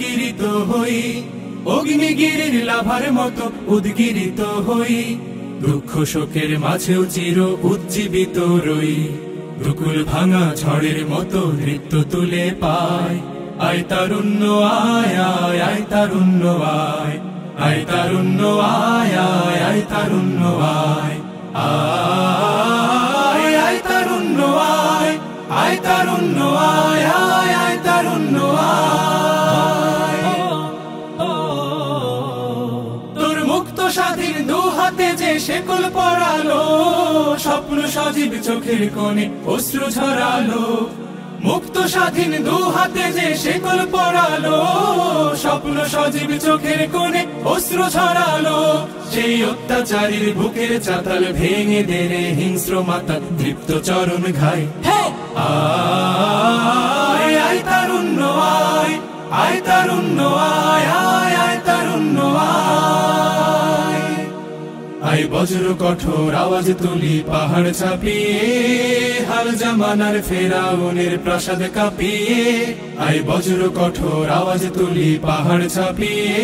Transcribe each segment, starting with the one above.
উদ্গিরিত হই, অগ্নিগিরির লাভার মতো উদ্গিরিত হই, দুঃখ শোকের মাঝেও চির উজ্জীবিত রই, দুকুল ভাঙা ঝড়ের মতো নৃত্য তুলে পায়। আয় তারুণ্য আয় আয় আয় তারুণ্য আয়, আয় তারুণ্য আয় আয় আয় তারুণ্য আয়, আয় আয় তারুণ্য আয়, আয় তারুণ্য আয় আয় আয় তারুণ্য আয়। তোর মুক্ত স্বাধীন দু হাতে যে শেকল পরালো, স্বপ্ন সজীব চোখের কোণে অশ্রু ঝরালো, মুক্ত স্বাধীন দু হাতে যে শেকল পরালো, স্বপ্ন সজীব চোখের কোণে অশ্রু ঝরালো, সেই অত্যাচারীর বুকের চাতাল ভেঙে দেরে হিংস্র মাতা তৃপ্ত চরণ ঘায়। আয় আয় তারুণ্য আয়, আয় তারুণ্য আয় আয় আয় তারুণ্য আয়। আয় বজ্র কঠোর আওয়াজ তুলি পাহাড় ছাপিয়ে, হাল জামানার ফেরাউনের প্রাসাদ কাঁপিয়ে, আয় বজ্র কঠোর আওয়াজ তুলি পাহাড় ছাপিয়ে,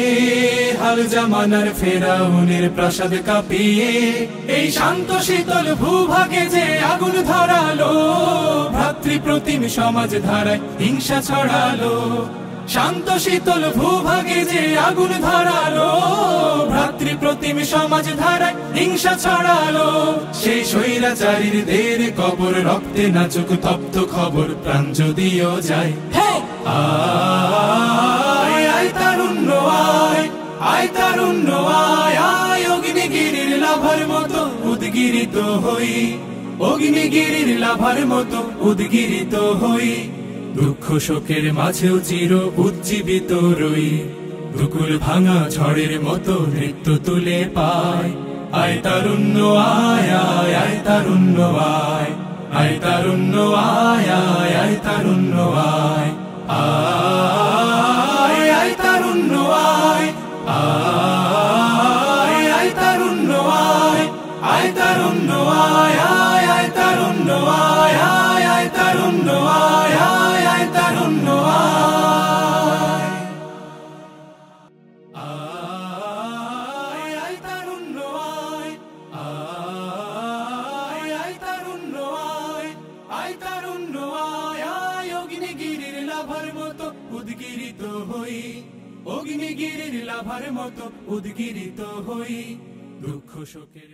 হাল জামানার ফেরাউনের প্রাসাদ কাঁপিয়ে, এই শান্ত শীতল ভূভাগে যে আগুন ধরালো, ভ্রাতৃপ্রতিম সমাজ ধারায় হিংসা ছড়ালো, শান্ত শীতল ভূভাগে যে আগুন ধরালো, ভ্রাতৃপ্রতিম সমাজ ধারায় হিংসা ছড়ালো, সেই স্বৈরাচারীর দের কবর রক্তে নাচুক তপ্ত খবর প্রাণ যদিও যায়। আয় আয় তারুণ্য আয়, আয় তারুণ্য আয় আয় অগ্নিগিরির লাভার মতো উদ্গিরিত হই, অগ্নিগিরির লাভার মতো উদ্গিরিত হই, দুঃখ শোকের মাঝেও চির উজ্জীবিত রই, দুকুল ভাঙা ঝড়ের মতো নৃত্য তুলে পায়। আয় তারুণ্য আয় আয় আয় তারুণ্য আয়, আয় তারুণ্য আয় আয় আয় তারুণ্য আয়, আয় আয় তারুণ্য আয়, আয় আয় তারুণ্য আয়, আয় তারুণ্য আয় আয় আয় তারুণ্য আয়, আয় আয় তারুণ্য আয় আয় আয় তারুণ্য আয়, আয় আয় তারুণ্য আয়, আয় আয় তারুণ্য আয়, আয় তারুণ্য আয় আয় অগ্নিগিরির লাভার মতো উদ্গিরিত হই, অগ্নিগিরির লাভার মতো উদ্গিরিত হই, দুঃখ শোকের